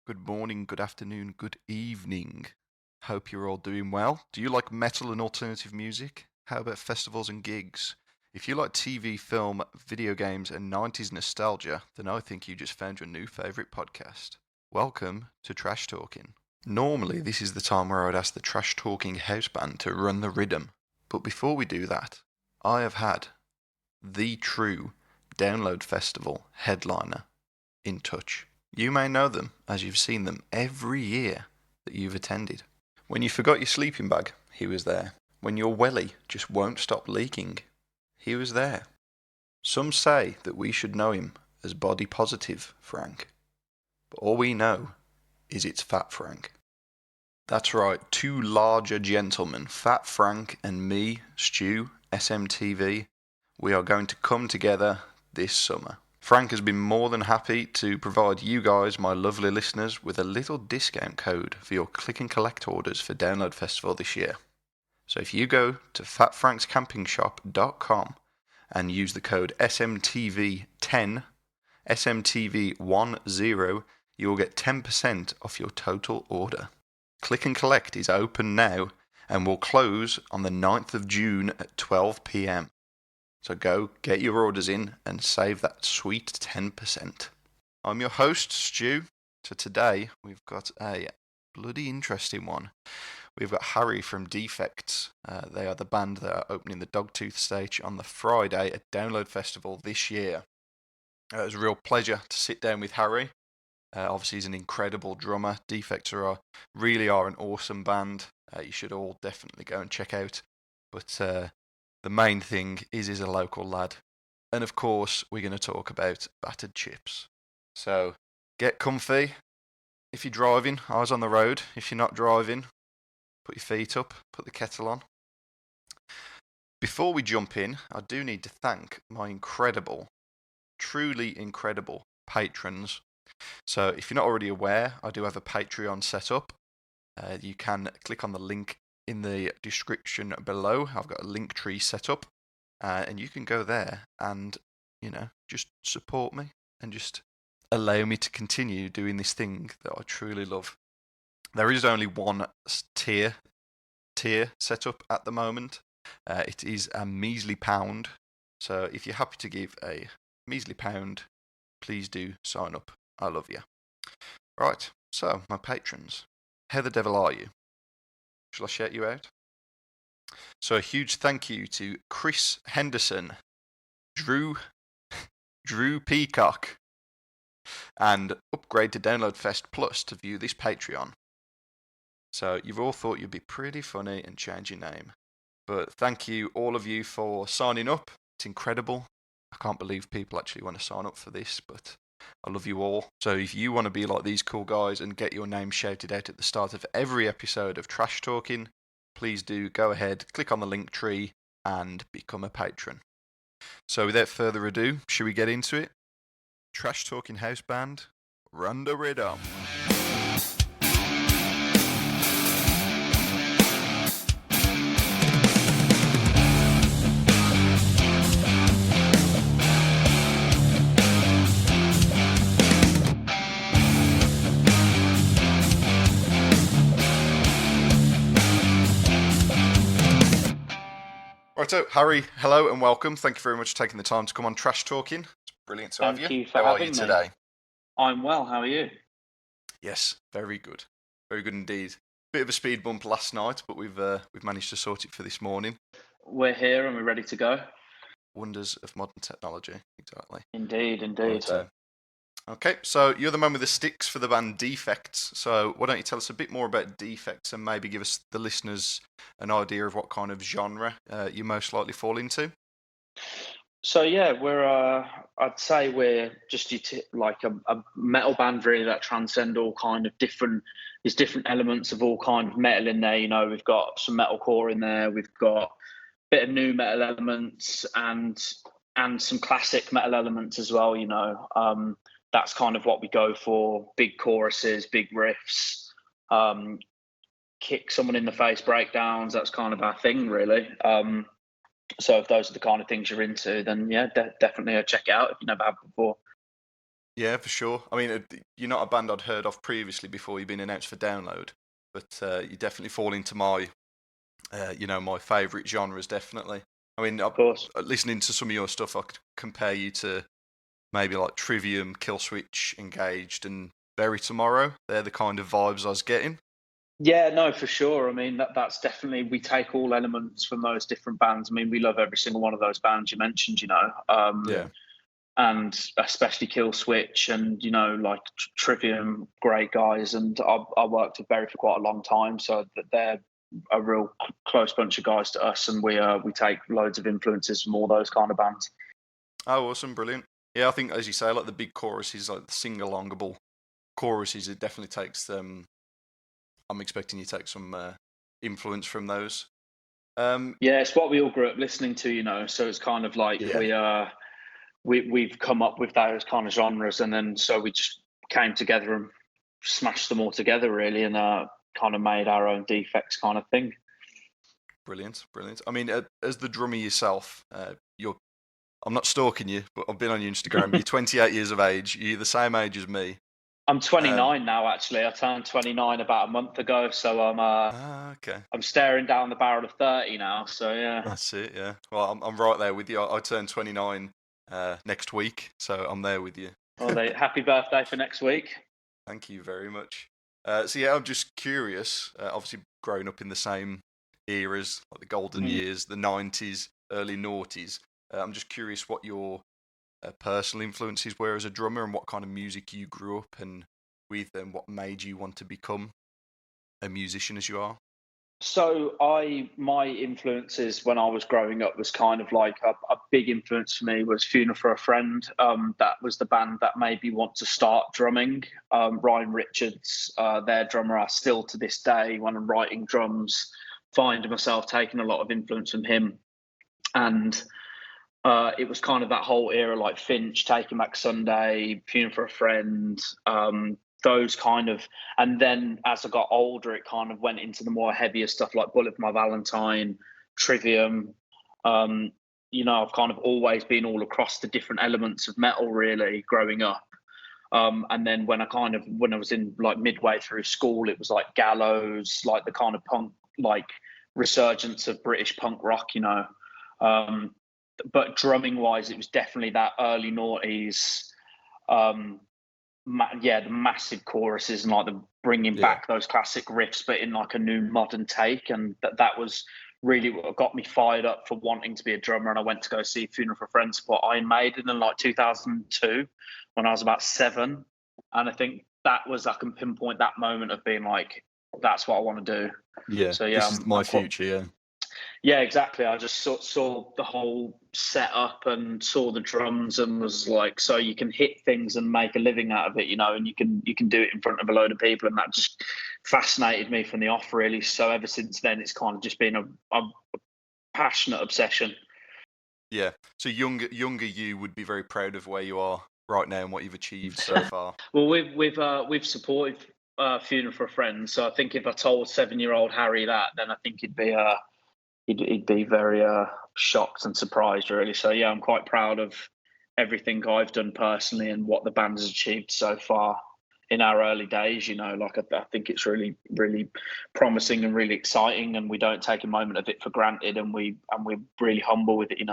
Good morning, good afternoon, good evening. Hope you're all doing well. Do you like metal and alternative music? How about festivals and gigs? If you like TV, film, video games, and 90s nostalgia, then I think you just found your new favourite podcast. Welcome to Trash Talking. Normally, this is the time where I'd ask the Trash Talking house band to run the rhythm. But before we do that, I have had the true Download Festival headliner in touch. You may know them as you've seen them every year that you've attended. When you forgot your sleeping bag, he was there. When your welly just won't stop leaking, he was there. Some say that we should know him as Body Positive Frank, but all we know is it's Fat Frank. That's right, two larger gentlemen, Fat Frank and me, Stu, SMTV, we are going to come together this summer. Frank has been more than happy to provide you guys, my lovely listeners, with a little discount code for your click and collect orders for Download Festival this year. So if you go to fatfrankscampingshop.com and use the code SMTV10, SMTV10, you will get 10% off your total order. Click and collect is open now and will close on the 9th of June at 12 p.m. So go get your orders in and save that sweet 10%. I'm your host, Stu. So today we've got a bloody interesting one. We've got Harry from Defects. They are the band that are opening the Dogtooth stage on the Friday at Download Festival this year. It was a real pleasure to sit down with Harry. Obviously, he's an incredible drummer. Defects really are an awesome band. You should all definitely go and check out. But the main thing is he's a local lad. And of course, we're going to talk about battered chips. So get comfy. If you're driving, eyes on the road. If you're not driving, put your feet up, put the kettle on. Before we jump in, I do need to thank my incredible, truly incredible patrons. So if you're not already aware, I do have a Patreon set up. You can click on the link in the description below. I've got a link tree set up, and you can go there and, just support me and just allow me to continue doing this thing that I truly love. There is only one tier set up at the moment. It is a measly £1. So if you're happy to give a measly £1, please do sign up. I love you. Right, so my patrons. How the devil are you? Shall I shout you out? So a huge thank you to Chris Henderson, Drew Peacock, and upgrade to Download Fest Plus to view this Patreon. So you've all thought you'd be pretty funny and change your name. But thank you, all of you, for signing up. It's incredible. I can't believe people actually want to sign up for this, but I love you all. So if you want to be like these cool guys and get your name shouted out at the start of every episode of Trash Talking, please do go ahead, click on the link tree, and become a patron. So without further ado, should we get into it? Trash Talking House Band, run the rhythm. Right, so Harry, hello and welcome. Thank you very much for taking the time to come on Trash Talking. It's brilliant to have you. Thank you for How are having you me. today? I'm well. How are you? Yes, very good. Very good indeed. Bit of a speed bump last night, but we've managed to sort it for this morning. We're here and we're ready to go. Wonders of modern technology, exactly. Indeed. Right, okay, so you're the man with the sticks for the band Defects. So why don't you tell us a bit more about Defects and maybe give us, the listeners, an idea of what kind of genre you most likely fall into? So yeah, we're. I'd say we're just like a metal band, really, that transcend all kind of different. There's different elements of all kind of metal in there. We've got some metalcore in there. We've got a bit of new metal elements and some classic metal elements as well. That's kind of what we go for: big choruses, big riffs, kick someone in the face breakdowns. That's kind of our thing, really. So if those are the kind of things you're into, then yeah, definitely check it out if you never have before. Yeah, for sure. I mean, you're not a band I'd heard of previously before you've been announced for download, but you definitely fall into my, my favourite genres, definitely. I mean, Of course. listening to some of your stuff, I could compare you to maybe like Trivium, Killswitch, Engaged, and Bury Tomorrow. They're the kind of vibes I was getting. Yeah, no, for sure. I mean, that's definitely, we take all elements from those different bands. I mean, we love every single one of those bands you mentioned, Yeah. and especially Kill Switch and, like Trivium, great guys. And I worked with Berry for quite a long time, so that they're a real close bunch of guys to us, and we take loads of influences from all those kind of bands. Oh, awesome, brilliant. Yeah, I think, as you say, like the big choruses, like the sing-alongable choruses, it definitely takes I'm expecting you to take some influence from those. Yeah, it's what we all grew up listening to, so it's kind of like Yeah. we've come up with those kind of genres, and then so we just came together and smashed them all together, really, and kind of made our own Defects kind of thing. Brilliant, brilliant. I mean, as the drummer yourself, I'm not stalking you, but I've been on your Instagram. You're 28 years of age. You're the same age as me. I'm Um, 29 now, actually. I turned 29 about a month ago, so okay. I'm staring down the barrel of 30 now. So yeah. That's it, yeah. Well, I'm right there with you. I turn 29 next week, so I'm there with you. Well, happy birthday for next week. Thank you very much. So yeah, I'm just curious. Obviously, growing up in the same eras, like the golden Mm. years, the 90s, early noughties. I'm just curious what your personal influences were as a drummer and what kind of music you grew up and with, and what made you want to become a musician as you are. So my influences when I was growing up was kind of like a big influence for me was Funeral for a Friend. That was the band that made me want to start drumming. Ryan Richards, their drummer, I still to this day when I'm writing drums, find myself taking a lot of influence from him. And it was kind of that whole era, like Finch, Taking Back Sunday, Funeral for a Friend, those kind of. And then as I got older, it kind of went into the more heavier stuff like Bullet for My Valentine, Trivium. Um, I've kind of always been all across the different elements of metal, really, growing up. And then when I was in like midway through school, it was like Gallows, like the kind of punk, like resurgence of British punk rock. Um, but drumming wise, it was definitely that early noughties. Um, the massive choruses and like the bringing Yeah. back those classic riffs, but in like a new modern take, and that was really what got me fired up for wanting to be a drummer. And I went to go see Funeral for a Friend support Iron Maiden in like 2002 when I was about 7, and I think I can pinpoint that moment of being like, that's what I want to do. Yeah. So yeah, This is my I'm quite, future. Yeah. yeah, exactly. I just saw the whole setup and saw the drums and was like, so you can hit things and make a living out of it, and you can do it in front of a load of people, and that just fascinated me from the off, really. So ever since then, it's kind of just been a passionate obsession. Yeah. So younger you would be very proud of where you are right now and what you've achieved so far. Well, we've supported Funeral for a Friend, so I think if I told 7-year-old Harry that, then I think he'd be very shocked and surprised, really. So yeah, I'm quite proud of everything I've done personally and what the band has achieved so far in our early days. Like I think it's really, really promising and really exciting, and we don't take a moment of it for granted, and we're really humble with it.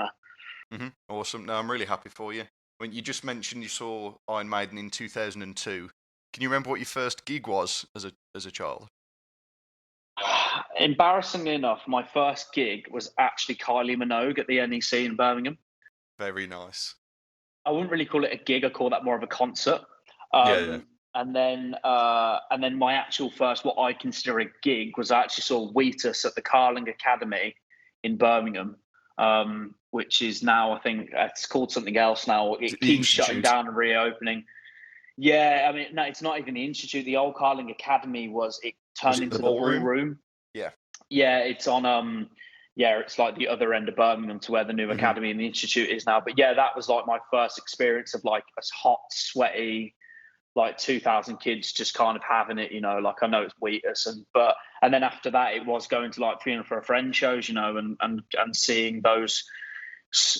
Awesome. No, I'm really happy for you. When you just mentioned you saw Iron Maiden in 2002, can you remember what your first gig was as a child? Embarrassingly enough, my first gig was actually Kylie Minogue at the NEC in Birmingham. Very nice. I wouldn't really call it a gig. I call that more of a concert. Yeah, yeah. And then my actual first, what I consider a gig, was I actually saw Wheatus at the Carling Academy in Birmingham, which is now, I think it's called something else now. Is it It the keeps shutting Institute? down and reopening. Yeah, I mean, no, it's not even the Institute. The old Carling Academy it Was turned it the into the ballroom? ballroom. Yeah. Yeah, it's on yeah, it's like the other end of Birmingham to where the new hmm academy and the institute is now. But yeah, that was like my first experience of like a hot, sweaty, like 2,000 kids just kind of having it, like I know it's Wheatus, and then after that it was going to like Funeral for a Friend shows, and seeing those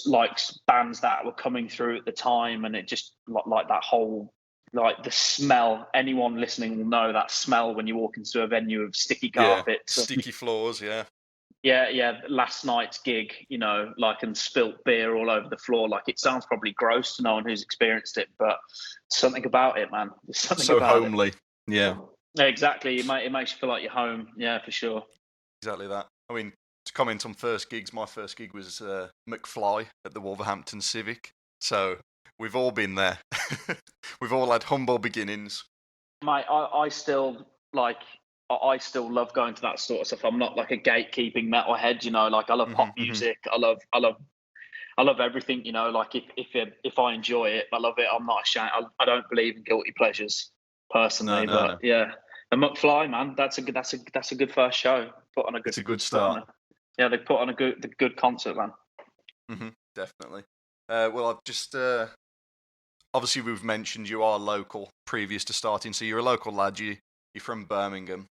like bands that were coming through at the time, and it just like that whole, like the smell. Anyone listening will know that smell when you walk into a venue of sticky carpets, sticky floors. yeah. Last night's gig, like, and spilt beer all over the floor. Like, it sounds probably gross to no one who's experienced it, but something about it, man. There's something So about homely. it. Yeah, Exactly. It makes you feel like you're home. Yeah, for sure. exactly that. I mean, to comment on first gigs, my first gig was McFly at the Wolverhampton Civic. So we've all been there. We've all had humble beginnings. Mate, I still like. I still love going to that sort of stuff. I'm not like a gatekeeping metalhead, Like, I love pop music. I love everything, Like, if I enjoy it, I love it. I'm not ashamed. I don't believe in guilty pleasures personally, No. yeah. And McFly, man, that's a good first show. Put on a good. It's a good start. They put on a good concert, man. Definitely. Well, I've just obviously we've mentioned you are local previous to starting, so you're a local lad. You're from Birmingham.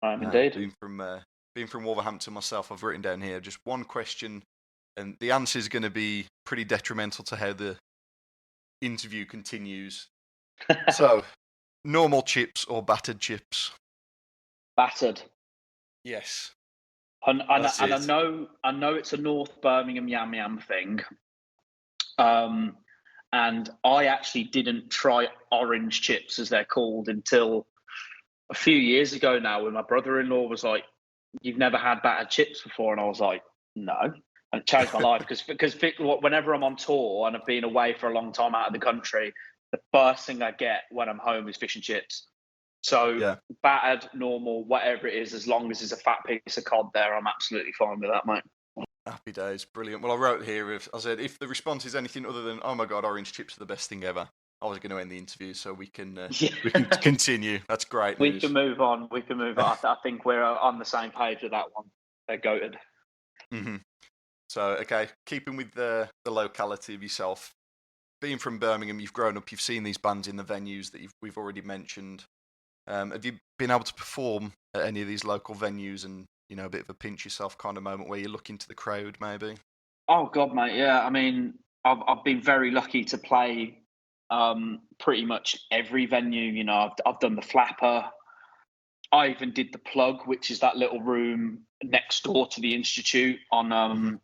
I am indeed. Being from Wolverhampton myself, I've written down here just one question, and the answer is going to be pretty detrimental to how the interview continues. So, normal chips or battered chips? Battered. Yes. And I know it's a North Birmingham yam thing. And I actually didn't try orange chips, as they're called, until a few years ago now, when my brother-in-law was like, "You've never had battered chips before?" And I was like, "No." And it changed my life, because whenever I'm on tour and I've been away for a long time out of the country, the first thing I get when I'm home is fish and chips. So battered, normal, whatever it is, as long as there's a fat piece of cod there, I'm absolutely fine with that, mate. Happy days, brilliant. Well, I wrote here, I said, if the response is anything other than, "Oh my God, orange chips are the best thing ever," I was going to end the interview, so we can continue. That's great news. We can move on. I think we're on the same page with that one. They're goated. So, okay, keeping with the locality of yourself, being from Birmingham, you've grown up, you've seen these bands in the venues that we've already mentioned. Have you been able to perform at any of these local venues, and a bit of a pinch yourself kind of moment where you look into the crowd, maybe? Oh God, mate. Yeah, I mean, I've been very lucky to play pretty much every venue. I've done the Flapper. I even did the Plug, which is that little room next door to the Institute on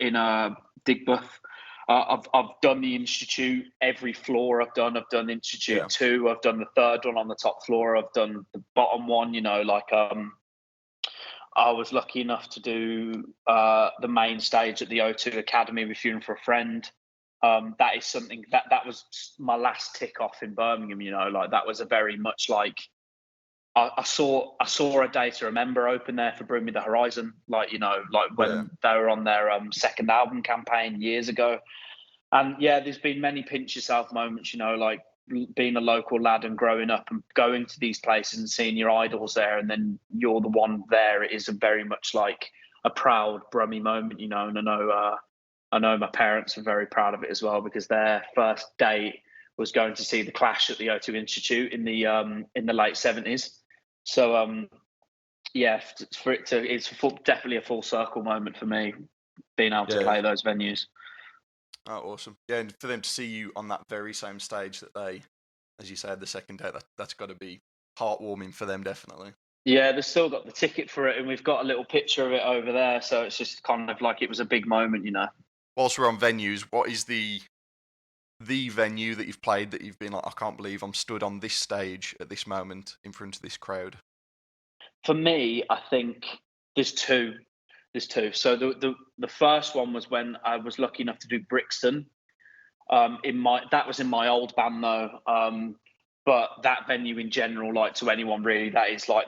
in Digbeth. I've done the Institute, every floor I've done Institute 2. I've done the third one on the top floor. I've done the bottom one. I was lucky enough to do the main stage at the O2 Academy with Funeral for a Friend. That is something that was my last tick off in Birmingham. That was a very much like, I saw a Day to Remember open there for Bring Me the Horizon, when they were on their second album campaign years ago. And there's been many pinch yourself moments, like being a local lad and growing up and going to these places and seeing your idols there, and then you're the one there. It is a very much like a proud Brummy moment, and I know my parents are very proud of it as well, because their first date was going to see the Clash at the O2 Institute in the late 70s. So it's definitely a full circle moment for me, being able to play those venues. Oh, awesome. Yeah, and for them to see you on that very same stage that they, as you said, the second day, that's got to be heartwarming for them, definitely. Yeah, they've still got the ticket for it, and we've got a little picture of it over there, so it's just kind of like it was a big moment, Whilst we're on venues, what is the venue that you've played that you've been like, I can't believe I'm stood on this stage at this moment in front of this crowd? For me, I think there's two. So the first one was when I was lucky enough to do Brixton. That was in my old band though. But that venue in general, like, to anyone really, that is like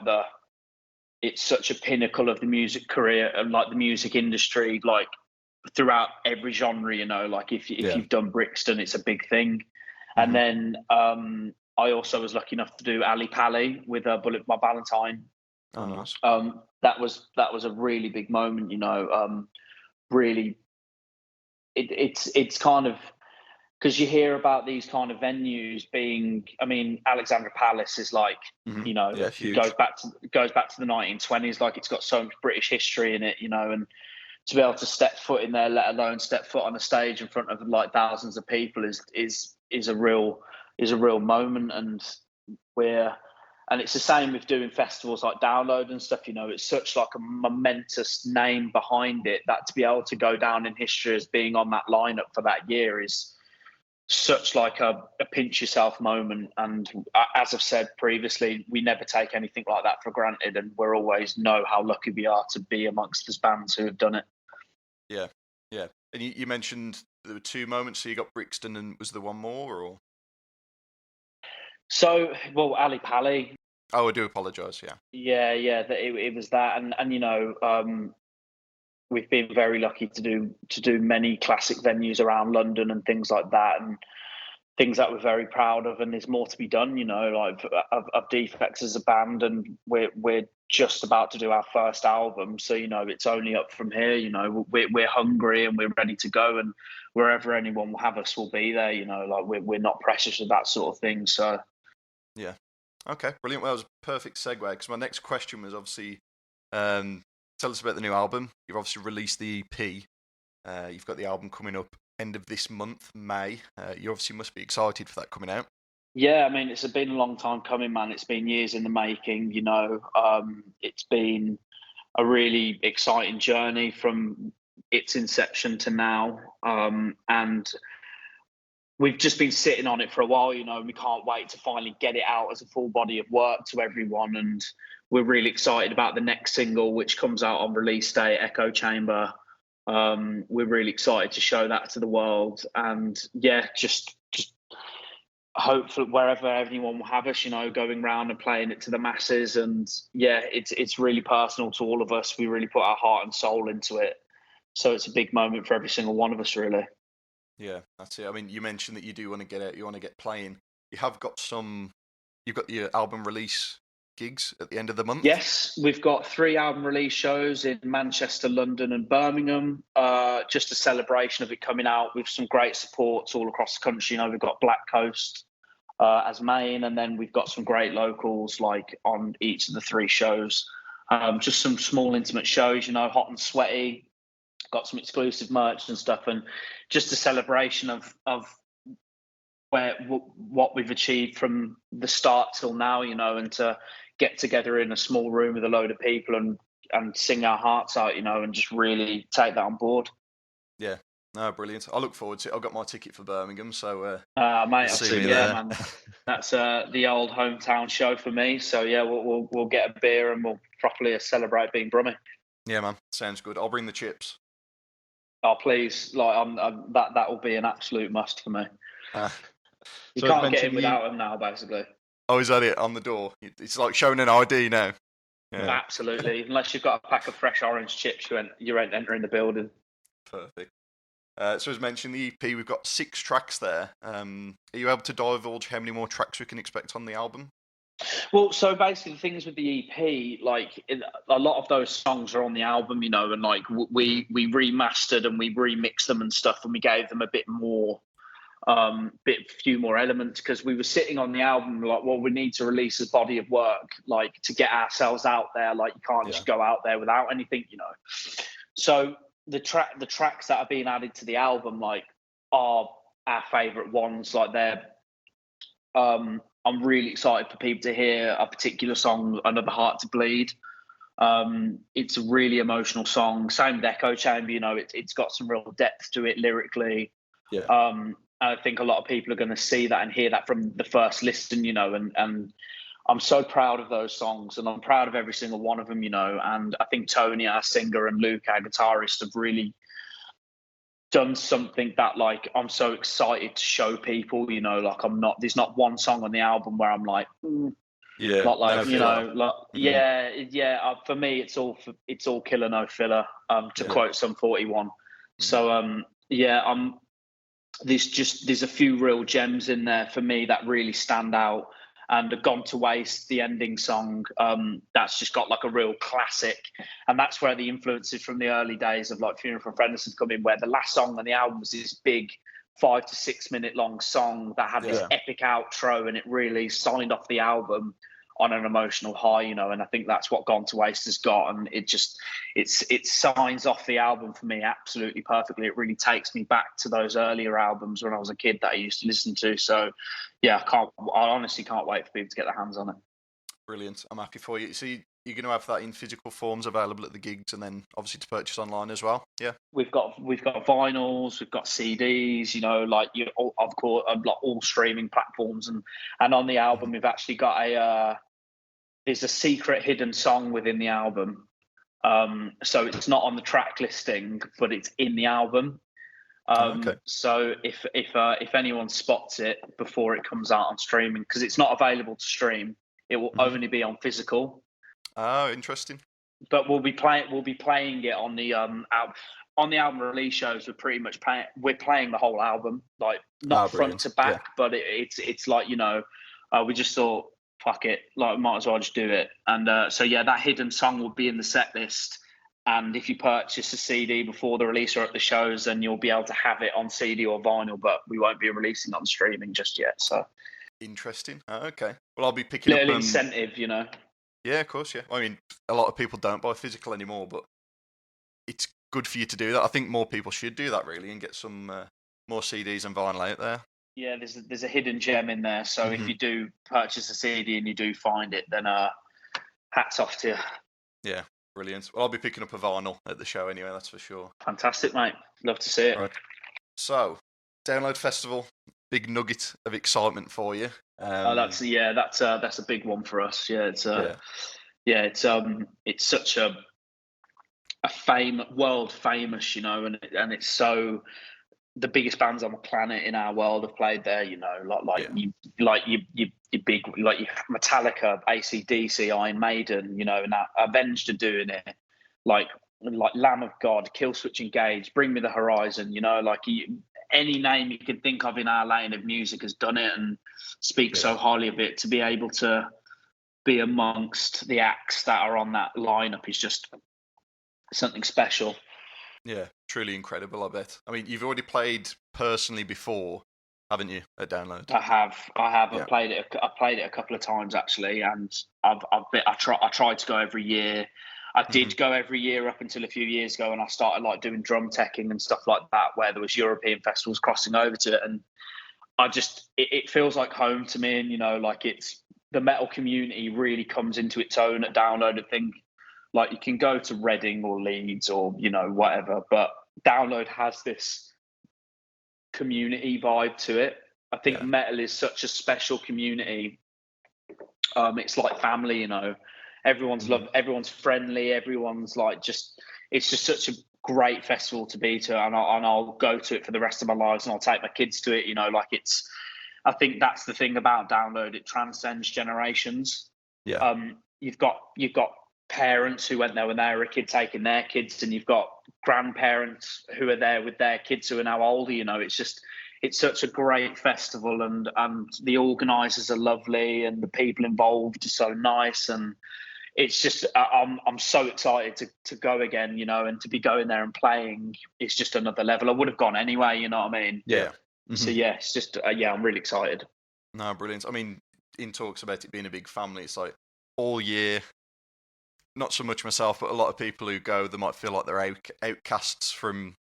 it's such a pinnacle of the music career and like the music industry, like throughout every genre. Like if you've done Brixton, it's a big thing. And then I also was lucky enough to do Ali Pali with Bullet My Valentine. Oh, nice. That was a really big moment, really. It's kind of, because you hear about these kind of venues being, I mean, Alexandra Palace is like, huge. goes back to the 1920s. Like, it's got so much British history in it, and to be able to step foot in there, let alone step foot on a stage in front of like thousands of people, is a real moment. And it's the same with doing festivals like Download and stuff. It's such like a momentous name behind it, that to be able to go down in history as being on that lineup for that year is such like a pinch yourself moment. And as I've said previously, we never take anything like that for granted, and we're always know how lucky we are to be amongst those bands who have done it. Yeah. And you mentioned there were two moments, so you got Brixton, and was there one more, or? So, well, Ali Pali. Oh, I do apologise. Yeah. It was that, and we've been very lucky to do many classic venues around London and things like that, and things that we're very proud of. And there's more to be done, like of Defects as a band, and we're just about to do our first album, so it's only up from here. We're hungry and we're ready to go, and wherever anyone will have us, will be there. Like we're not precious with that sort of thing. So yeah, okay, brilliant. Well, that was a perfect segue, because my next question was obviously, tell us about the new album. You've obviously released the EP. You've got the album coming up end of this month, May. You obviously must be excited for that coming out. Yeah, I mean, it's been a long time coming, man. It's been years in the making. It's been a really exciting journey from its inception to now, and we've just been sitting on it for a while. We can't wait to finally get it out as a full body of work to everyone, and we're really excited about the next single, which comes out on release day, Echo Chamber. We're really excited to show that to the world, and yeah, just hopefully wherever anyone will have us, going around and playing it to the masses. And yeah, it's really personal to all of us. We really put our heart and soul into it, so it's a big moment for every single one of us, really. Yeah, that's it. I mean, you mentioned that you do want to get out, you want to get playing. You've got your album release gigs at the end of the month. Yes, we've got 3 album release shows in Manchester, London and Birmingham. Just a celebration of it coming out with some great supports all across the country. We've got Black Coast as main, and then we've got some great locals like on each of the 3 shows. Just some small intimate shows, hot and sweaty. Got some exclusive merch and stuff, and just a celebration of what we've achieved from the start till now, and to get together in a small room with a load of people and sing our hearts out, and just really take that on board. Yeah, no, brilliant. I look forward to it. I've got my ticket for Birmingham, so mate, see me there. Man. That's the old hometown show for me. So yeah, we'll get a beer and we'll properly celebrate being Brummie. Yeah, man, sounds good. I'll bring the chips. Oh, please! Like, that will be an absolute must for me. You So can't get in without them now, basically. Oh, is that it on the door? It's like showing an ID now. Yeah. Absolutely. Unless you've got a pack of fresh orange chips, you ain't entering the building. Perfect. So as mentioned, the EP, we've got 6 tracks there. Are you able to divulge how many more tracks we can expect on the album? Well, so basically, the things with the EP, like a lot of those songs are on the album, and like we remastered and we remixed them and stuff, and we gave them a bit more, few more elements, because we were sitting on the album like, well, we need to release a body of work, like to get ourselves out there. Like you can't just go out there without anything, So the tracks that are being added to the album, like, are our favourite ones. Like I'm really excited for people to hear a particular song, Another Heart to Bleed. It's a really emotional song. Same with Echo Chamber, it's got some real depth to it lyrically. Yeah. I think a lot of people are going to see that and hear that from the first listen, and I'm so proud of those songs, and I'm proud of every single one of them, and I think Tony, our singer, and Luke, our guitarist, have really done something that, like, I'm so excited to show people, like there's not one song on the album where I'm like, yeah, not like, like, for me, it's all killer, no filler, to quote Sum 41. So, there's a few real gems in there for me that really stand out. And Gone to Waste, the ending song, that's just got like a real classic. And that's where the influences from the early days of like Funeral for a Friend have come in, where the last song on the album was this big 5 to 6 minute long song that had this epic outro, and it really signed off the album. on an emotional high, you know, and I think that's what Gone to Waste has got, and it signs off the album for me absolutely perfectly. It really takes me back to those earlier albums when I was a kid that I used to listen to. So yeah, I honestly can't wait for people to get their hands on it. Brilliant. I'm happy for you. So you're going to have that in physical forms available at the gigs, and then obviously to purchase online as well. Yeah. We've got vinyls, we've got CDs, you know, like of course, like all streaming platforms, and on the album we've actually got there's a secret hidden song within the album. So it's not on the track listing, but it's in the album. Okay. So if anyone spots it before it comes out on streaming, because it's not available to stream, it will only be on physical. Oh, interesting. But we'll be playing it on the album release shows. We're playing the whole album, like not front to back, but it's like, you know, we just thought, fuck it, like might as well just do it. And so yeah, that hidden song will be in the set list. And if you purchase a CD before the release or at the shows, then you'll be able to have it on CD or vinyl, but we won't be releasing it on streaming just yet. So interesting. Okay. Well, I'll be picking little up incentive, you know. Yeah, of course. Yeah. I mean, a lot of people don't buy physical anymore, but it's good for you to do that. I think more people should do that really, and get some more CDs and vinyl out there. Yeah, there's a hidden gem in there. So if you do purchase a CD and you do find it, then hats off to you. Yeah, brilliant. Well, I'll be picking up a vinyl at the show anyway, that's for sure. Fantastic, mate. Love to see it. Right. So, Download Festival, big nugget of excitement for you. That's a big one for us. Yeah, it's such a world famous, you know, and it's so. The biggest bands on the planet in our world have played there, you know, you big, like you Metallica, AC/DC, Iron Maiden, you know, and Avenged are doing it, like Lamb of God, Killswitch Engage, Bring Me the Horizon, you know, like any name you can think of in our lane of music has done it and speaks so highly of it. To be able to be amongst the acts that are on that lineup is just something special. Yeah, truly incredible, I bet. I mean, you've already played personally before, haven't you, at Download? I have. Yeah. I played it a couple of times actually, and I tried to go every year. I did go every year up until a few years ago, and I started like doing drum teching and stuff like that, where there was European festivals crossing over to it, and it feels like home to me. And you know, like it's the metal community really comes into its own at Download. I think. Like you can go to Reading or Leeds or, you know, whatever, but Download has this community vibe to it. I think metal is such a special community. It's like family, you know. Everyone's everyone's friendly, everyone's like it's just such a great festival to be to, and I'll go to it for the rest of my lives, and I'll take my kids to it, you know, like I think that's the thing about Download, it transcends generations. Yeah. You've got parents who went there when they were a kid taking their kids, and you've got grandparents who are there with their kids who are now older, you know. It's such a great festival, and the organisers are lovely, and the people involved are so nice, and it's just I'm so excited to go again, you know, and to be going there and playing. It's just another level. I would have gone anyway, you know what I mean? Yeah. So yeah, it's just I'm really excited. No, brilliant. I mean, in talks about it being a big family, it's like all year. Not so much myself, but a lot of people who go, they might feel like they're outcasts from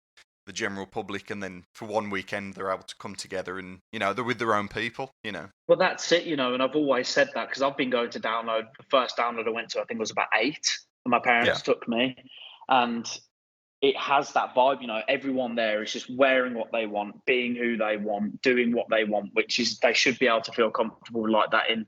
the general public, and then for one weekend they're able to come together and, you know, they're with their own people, you know. Well, that's it, you know, and I've always said that because I've been going to Download. The first Download I went to, I think, was about 8, and my parents took me, and it has that vibe, you know. Everyone there is just wearing what they want, being who they want, doing what they want, which is they should be able to feel comfortable like that in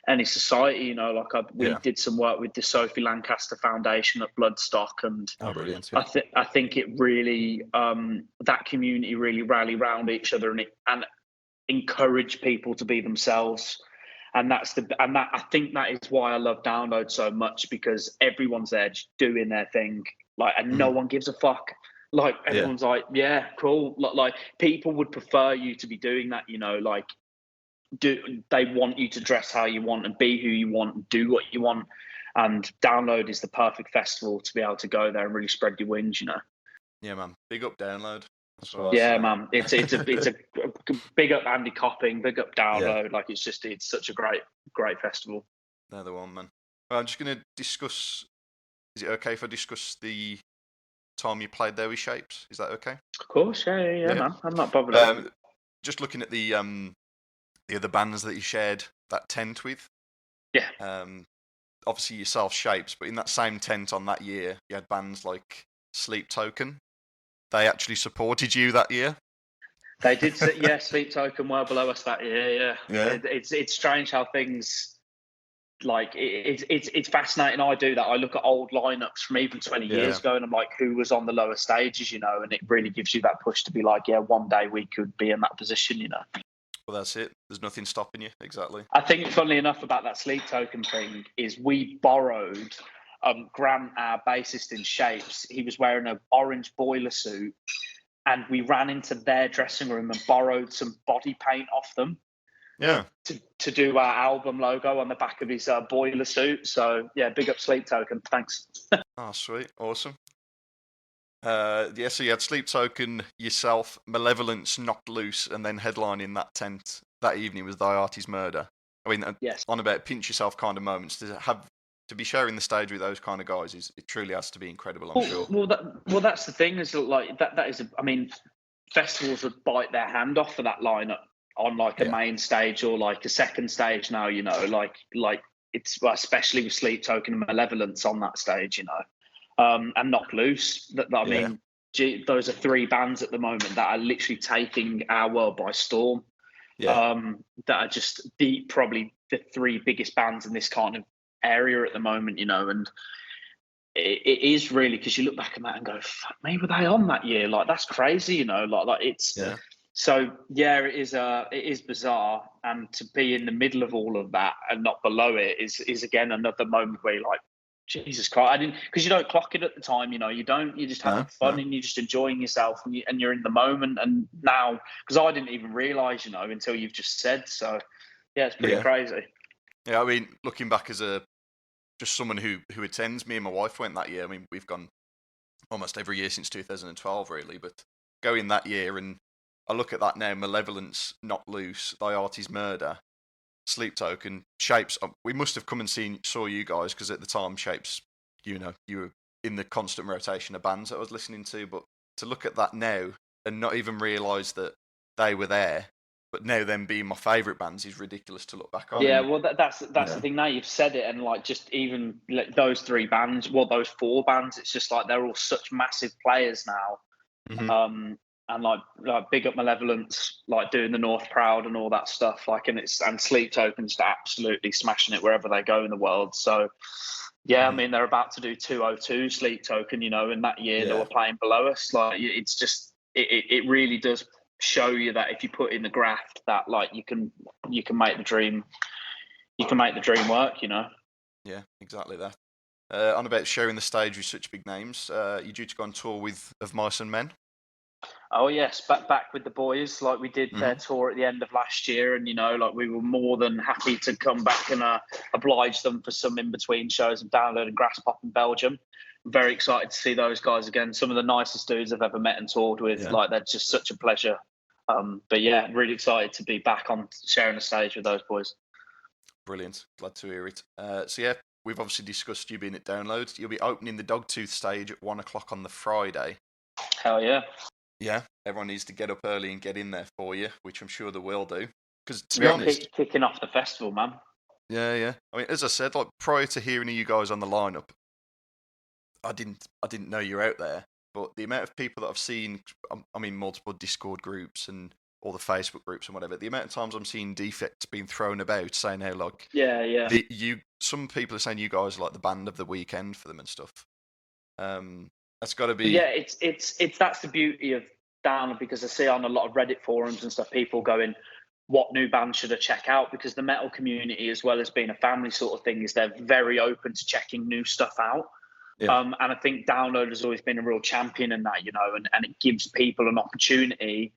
any society, you know. Like we did some work with the Sophie Lancaster Foundation at Bloodstock, and brilliant. I think it really that community really rally around each other and encourage people to be themselves, and I think that is why I love Download so much, because everyone's there just doing their thing, like, and no one gives a fuck. Like everyone's like, yeah, cool. Like people would prefer you to be doing that, you know, like. They want you to dress how you want and be who you want and do what you want, and Download is the perfect festival to be able to go there and really spread your wings, you know. Yeah, man. Big up Download. Yeah, man. It's a big up Andy Copping, big up Download. Like it's such a great festival. They're the one, man. Well, I'm just going to discuss. Is it okay if I discuss the time you played there with Shapes? Is that okay? Of course, yeah, man. I'm not bothered. Just looking at the other bands that you shared that tent with. Yeah. Obviously yourself, Shapes, but in that same tent on that year, you had bands like Sleep Token. They actually supported you that year. They did, yeah. Sleep Token were below us that year. Yeah. It's strange how things. Like it's fascinating. I do that. I look at old lineups from even 20 years ago, and I'm like, who was on the lower stages, and it really gives you that push to be like, yeah, one day we could be in that position, Well, that's it. There's nothing stopping you, exactly. I think, funnily enough, about that Sleep Token thing is we borrowed Grant, our bassist in Shapes. He was wearing an orange boiler suit, and we ran into their dressing room and borrowed some body paint off them. Yeah. To do our album logo on the back of his boiler suit. So yeah, big up Sleep Token. Thanks. Oh, sweet, awesome. So you had Sleep Token, yourself, Malevolence, Knocked Loose, and then headlining that tent that evening was Diarte's Murder. I mean, yes. On about pinch yourself kind of moments to be sharing the stage with those kind of guys it truly has to be incredible. I'm sure. Well, that's the thing is like that is. I mean, festivals would bite their hand off for that lineup on like a main stage or like a second stage now, like it's especially with Sleep Token and Malevolence on that stage, and Knock Loose. I mean, those are three bands at the moment that are literally taking our world by storm. That are just probably the three biggest bands in this kind of area at the moment, and it is really, because you look back at that and go, fuck me, were they on that year? Like, that's crazy, like it's. Yeah. So yeah, it is bizarre, and to be in the middle of all of that and not below it is again another moment where you're like, Jesus Christ, because you don't clock it at the time, you're just having fun and you're just enjoying yourself and you're in the moment. And now, because I didn't even realise, until you've just said. So yeah, it's pretty crazy. Yeah, I mean, looking back as just someone who attends, me and my wife went that year. I mean, we've gone almost every year since 2012, really, but going that year, and I look at that now: Malevolence, Knocked Loose, Diarte's Murder, Sleep Token, Shapes. We must have come and saw you guys, because at the time, Shapes, you were in the constant rotation of bands that I was listening to. But to look at that now and not even realise that they were there, but now them being my favourite bands, is ridiculous to look back on. Yeah, well, that's the thing. Now you've said it, and like just even like those three bands, those four bands, it's just like they're all such massive players now. Mm-hmm. And like big up Malevolence, like doing the North Proud and all that stuff. Like, and Sleep Token's absolutely smashing it wherever they go in the world. So yeah, I mean, they're about to do 202 Sleep Token, and that year they were playing below us. Like, it's just it really does show you that if you put in the graft, that like you can make the dream work. Yeah, exactly that. On about sharing the stage with such big names, you're due to go on tour with Of Mice and Men. Oh yes, back with the boys, like we did their tour at the end of last year, and like we were more than happy to come back and oblige them for some in between shows of Download and Grasspop in Belgium. I'm very excited to see those guys again. Some of the nicest dudes I've ever met and toured with. Yeah. Like, they're just such a pleasure. But yeah, really excited to be back on sharing the stage with those boys. Brilliant, glad to hear it. So yeah, we've obviously discussed you being at Download. You'll be opening the Dogtooth stage at 1:00 on the Friday. Hell yeah. Yeah, everyone needs to get up early and get in there for you, which I'm sure they will do. Because to be honest, kicking off the festival, man. Yeah. I mean, as I said, like prior to hearing you guys on the lineup, I didn't know you're out there. But the amount of people that I've seen, I mean, multiple Discord groups and all the Facebook groups and whatever, the amount of times I'm seeing Defects being thrown about, saying how like some people are saying you guys are like the band of the weekend for them and stuff. That's got to be. Yeah, it's that's the beauty of Down, because I see on a lot of Reddit forums and stuff, people going, what new band should I check out? Because the metal community, as well as being a family sort of thing, is they're very open to checking new stuff out. Yeah. And I think Download has always been a real champion in that, and it gives people an opportunity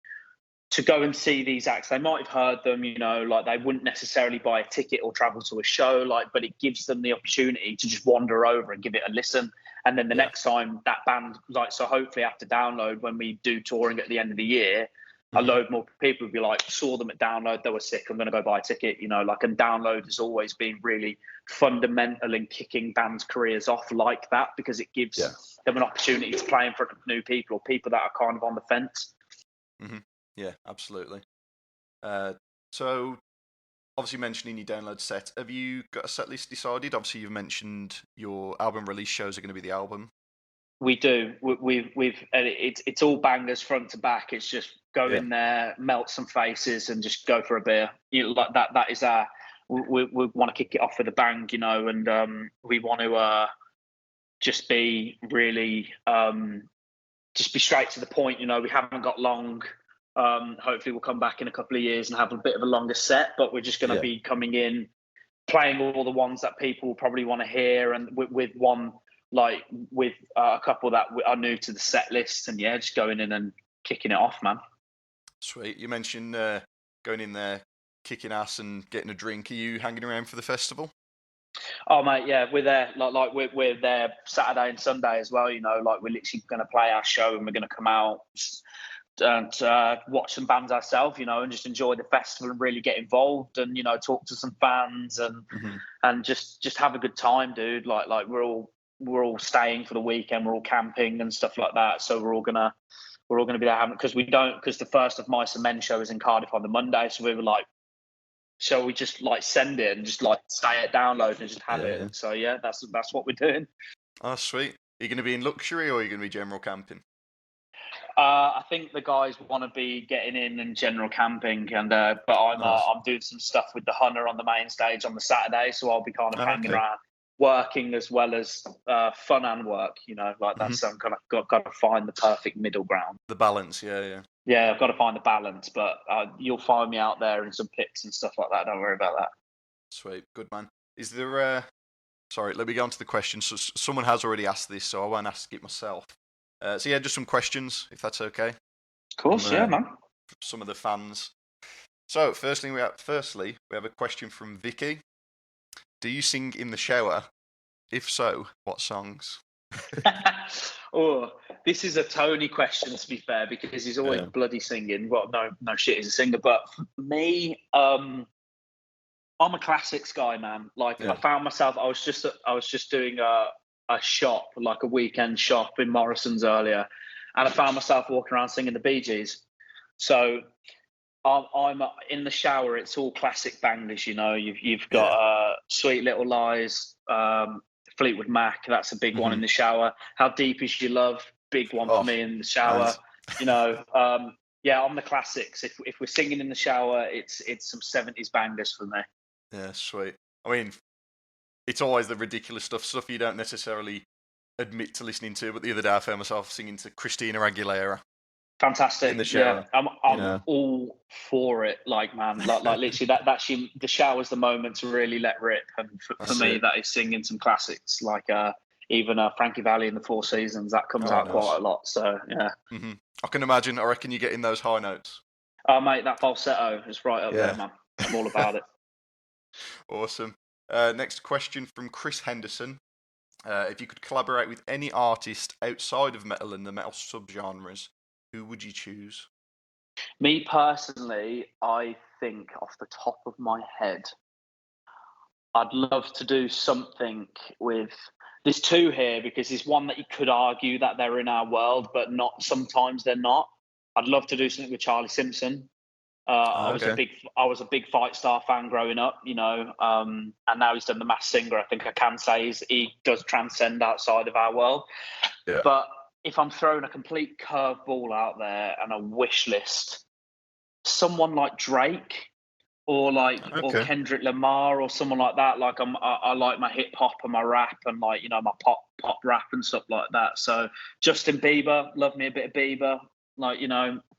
to go and see these acts. They might have heard them, like they wouldn't necessarily buy a ticket or travel to a show, but it gives them the opportunity to just wander over and give it a listen. And then the next time that band, so hopefully after Download, when we do touring at the end of the year, a load more people would be like, saw them at Download, they were sick, I'm going to go buy a ticket, and Download has always been really fundamental in kicking bands' careers off like that, because it gives them an opportunity to play in front of new people or people that are kind of on the fence. Yeah, absolutely. So, obviously mentioning your Download set, have you got a set list decided? Obviously, you've mentioned your album release shows are going to be the album. We do. It's all bangers front to back. It's just go in there, melt some faces, and just go for a beer. Like that. That is our. We want to kick it off with a bang, and we want to just be really just be straight to the point. We haven't got long. Hopefully, we'll come back in a couple of years and have a bit of a longer set. But we're just going to be coming in, playing all the ones that people probably want to hear, and with one. Like with a couple that are new to the set list, and just going in and kicking it off, man. Sweet. You mentioned going in there, kicking ass and getting a drink. Are you hanging around for the festival? Oh mate, yeah, we're there. Like we're there Saturday and Sunday as well. Like we're literally going to play our show, and we're going to come out and watch some bands ourselves, and just enjoy the festival and really get involved, and talk to some fans and just have a good time, dude. Like we're all staying for the weekend. We're all camping and stuff like that. So we're all gonna be there because the first of Mice and Men show is in Cardiff on the Monday. So we were like, shall we just like send it and just like stay at Download and just have it? Yeah. So that's what we're doing. Oh, sweet. Are you going to be in luxury or are you going to be general camping? I think the guys want to be getting in and general camping, and but I'm doing some stuff with the Hunter on the main stage on the Saturday, so I'll be kind of hanging around, working as well as fun and work. Like that's I'm kind of got to find the perfect middle ground. The balance, yeah. Yeah, I've got to find the balance, but you'll find me out there in some pits and stuff like that. Don't worry about that. Sweet, good man. Is there? Sorry, let me go on to the questions. So someone has already asked this, so I won't ask it myself. So just some questions, if that's okay. Of course, man. Some of the fans. So, firstly, we have a question from Vicky. Do you sing in the shower? If so, what songs? Oh, this is a Tony question, to be fair, because he's always bloody singing. Well, no shit, he's a singer. But for me, I'm a classics guy, man. Like I found myself, I was just doing a shop, like a weekend shop in Morrison's earlier, and I found myself walking around singing the Bee Gees. So I'm in the shower. It's all classic bangers, You've got Sweet Little Lies, Fleetwood Mac. That's a big one in the shower. How Deep Is Your Love? Big one for me in the shower. Nice. On the classics. If we're singing in the shower, it's some 70s bangers for me. Yeah, sweet. I mean, it's always the ridiculous stuff you don't necessarily admit to listening to. But the other day, I found myself singing to Christina Aguilera. Fantastic. In the shower. Yeah, I'm all for it. Like, man, like literally, the shower's the moment to really let rip. And for me, that is singing some classics, like even Frankie Valli in the Four Seasons. That comes out quite a lot. So yeah. Mm-hmm. I can imagine. I reckon you get in those high notes. Oh mate, that falsetto is right up there, man. I'm all about it. Awesome. Next question from Chris Henderson. If you could collaborate with any artist outside of metal and the metal subgenres, who would you choose? Me personally, I think off the top of my head, I'd love to do something with. There's two here because there's one that you could argue that they're in our world, but not. Sometimes they're not. I'd love to do something with Charlie Simpson. I was a big Fight Star fan growing up, and now he's done The Masked Singer. I think I can say he does transcend outside of our world. Yeah. But if I'm throwing a complete curveball out there and a wish list, someone like Drake or or Kendrick Lamar or someone like that. Like I like my hip hop and my rap and my pop rap and stuff like that. So Justin Bieber, love me a bit of Bieber.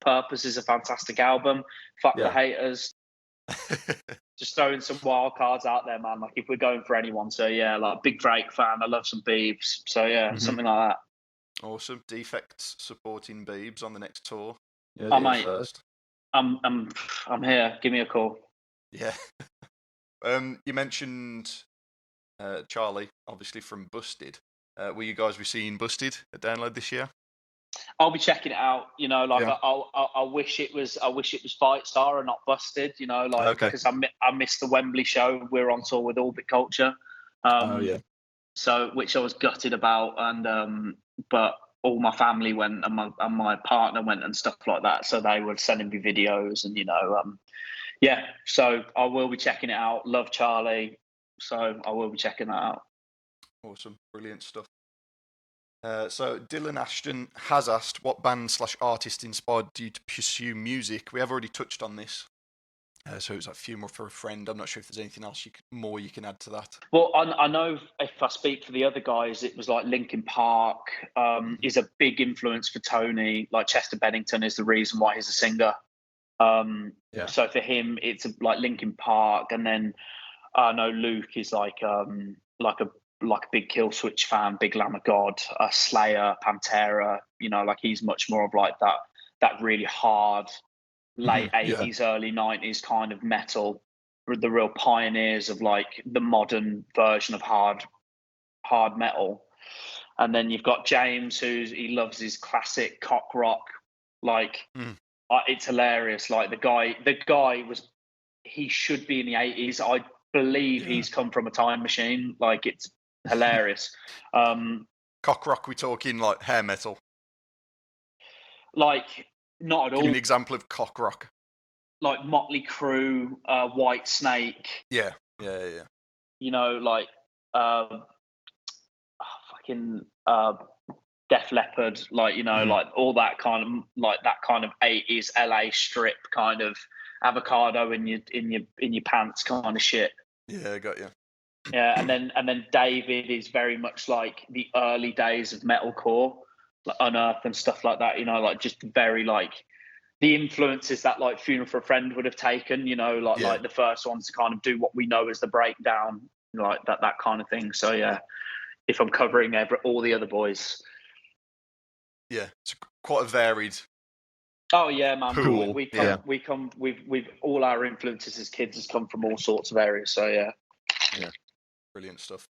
Purpose is a fantastic album. Fuck the haters. Just throwing some wild cards out there, man. Like if we're going for anyone, so like big Drake fan. I love some Biebs. So something like that. Awesome. Defects supporting Biebs on the next tour. Mate, first. I'm here. Give me a call. Yeah. You mentioned Charlie, obviously from Busted. Will you guys be seeing Busted at Download this year? I'll be checking it out. You know, like Yeah. I wish it was Fight Star and not Busted. You know, like Okay. because I missed the Wembley show. We're on tour with Orbit Culture. Oh yeah. So which I was gutted about, and but all my family went and my partner went and stuff like that. So they were sending me videos and yeah. So I will be checking it out. Love Charlie, so I will be checking that out. Awesome, brilliant stuff. So Dylan Ashton has asked, what band/artist inspired you to pursue music? We have already touched on this. So it was like Funeral for a Friend. I'm not sure if there's anything else you can add to that. Well, I know if I speak for the other guys, it was like Linkin Park is a big influence for Tony. Like Chester Bennington is the reason why he's a singer. Yeah. So for him, it's like Linkin Park, and then I know Luke is like a big Killswitch fan, big Lamb of God, Slayer, Pantera. You know, like he's much more of like that really hard late '80s, early '90s kind of metal. The real pioneers of like the modern version of hard metal. And then you've got James, he loves his classic cock rock. Like it's hilarious. Like the guy he should be in the '80s. I believe he's come from a time machine. Like it's hilarious. Cock rock, we talking like hair metal? Like not at all. Give me an example of cock rock. Like Motley Crue, White Snake. Yeah. You know, like fucking Def Leppard, like like all that kind of '80s LA strip kind of avocado in your pants kind of shit. Yeah, got you. Yeah, and then David is very much like the early days of metalcore, like Unearth and stuff like that. You know, like just very like the influences that like Funeral for a Friend would have taken. You know, like the first ones to kind of do what we know as the breakdown, like that kind of thing. So yeah, if I'm covering all the other boys. Yeah, it's quite a varied. Oh yeah, man. Pool. We've all our influences as kids has come from all sorts of areas. So yeah. Yeah, brilliant stuff.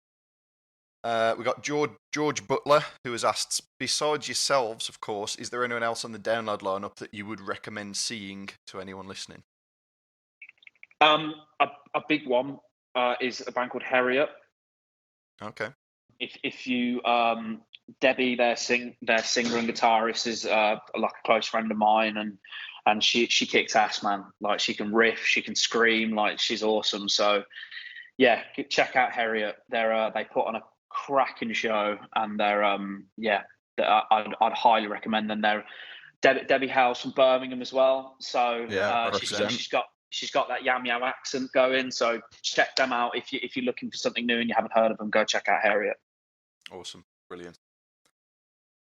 We got George Butler, who has asked, besides yourselves, of course, is there anyone else on the download lineup that you would recommend seeing to anyone listening? A big one is a band called Harry. Okay. If you Debbie, their singer and guitarist, is like a close friend of mine, and she kicks ass, man. Like she can riff, she can scream, like she's awesome. So yeah, check out Harriet. They put on a cracking show, and I'd highly recommend them. They're Debbie House from Birmingham as well. So she's got that yam yam accent going. So check them out if you're looking for something new and you haven't heard of them. Go check out Harriet. Awesome, brilliant.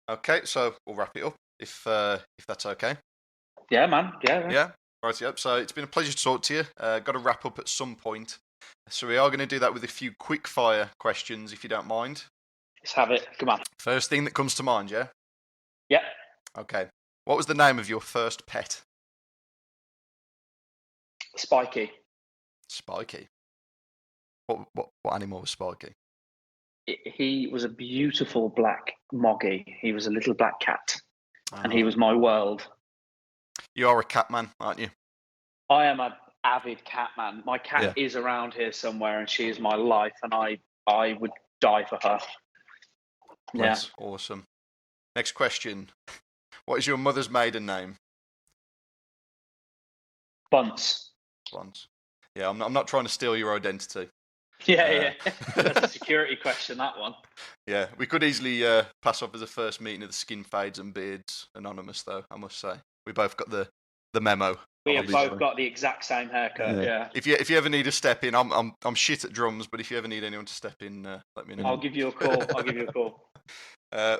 Okay, so we'll wrap it up if that's okay. Yeah, man. Yeah. Right, yep. So it's been a pleasure to talk to you. Got to wrap up at some point, so we are going to do that with a few quick fire questions, if you don't mind. Let's have it. Come on. First thing that comes to mind, yeah. Yeah. Okay. What was the name of your first pet? Spiky. Spiky. What animal was Spiky? He was a beautiful black moggy. He was a little black cat, and he was my world. You are a cat man, aren't you? I am an avid cat man. My cat is around here somewhere, and she is my life, and I would die for her. That's awesome. Next question. What is your mother's maiden name? Bunce. Yeah, I'm not trying to steal your identity. Yeah. That's a security question, that one. Yeah, we could easily pass off as a first meeting of the Skin Fades and Beards Anonymous, though, I must say. We both got the memo. We have both got the exact same haircut, yeah. If you ever need a step in, I'm shit at drums, but if you ever need anyone to step in, let me know. I'll give you a call.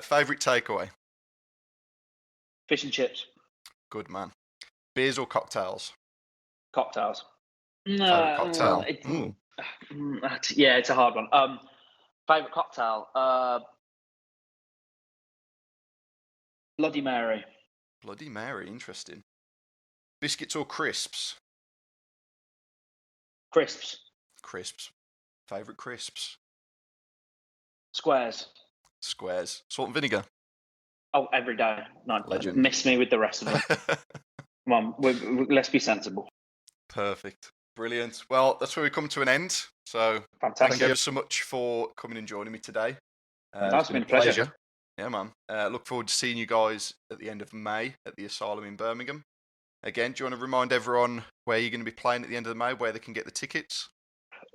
Favourite takeaway? Fish and chips. Good man. Beers or cocktails? Cocktails. Favourite cocktail? It's a hard one. Favourite cocktail? Bloody Mary. Bloody Mary, interesting. Biscuits or crisps? Crisps. Favourite crisps? Squares. Salt and vinegar? Oh, every day. No, Legend. miss me with the rest of them. Come on, let's be sensible. Perfect. Brilliant. Well, that's where we come to an end. So Fantastic. thank you ever so much for coming and joining me today. It's been a pleasure. Yeah, man. Look forward to seeing you guys at the end of May at the Asylum in Birmingham. Again, do you want to remind everyone where you're going to be playing at the end of May, where they can get the tickets?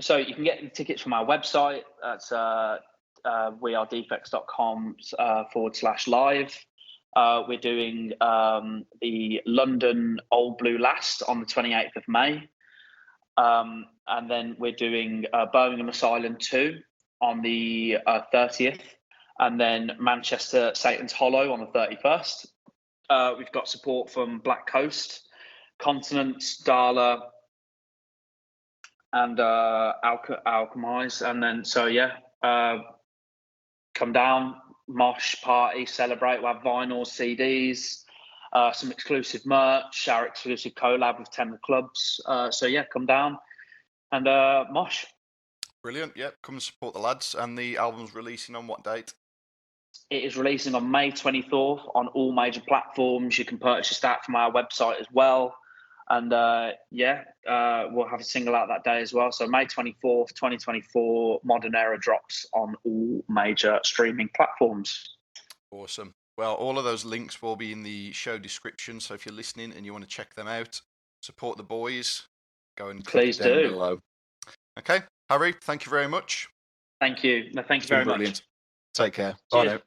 So you can get the tickets from our website. That's wearedefects.com/live. We're doing the London Old Blue Last on the 28th of May. And then we're doing Birmingham Asylum 2 on the 30th. And then Manchester Satan's Hollow on the 31st. We've got support from Black Coast, Continents, Darla, and Alchemize. And then, come down, mosh, party, celebrate. We'll have vinyls, CDs, some exclusive merch, our exclusive collab with 10 clubs. Come down and mosh. Brilliant. Yep, come and support the lads. And the album's releasing on what date? It is releasing on May 24th on all major platforms. You can purchase that from our website as well. And we'll have a single out that day as well. So May 24th, 2024, Modern Era drops on all major streaming platforms. Awesome. Well, all of those links will be in the show description. So if you're listening and you want to check them out, support the boys, go and please do. Below. Okay, Harry, thank you very much. Thank you. No, thank you very much. Take care. Bye now.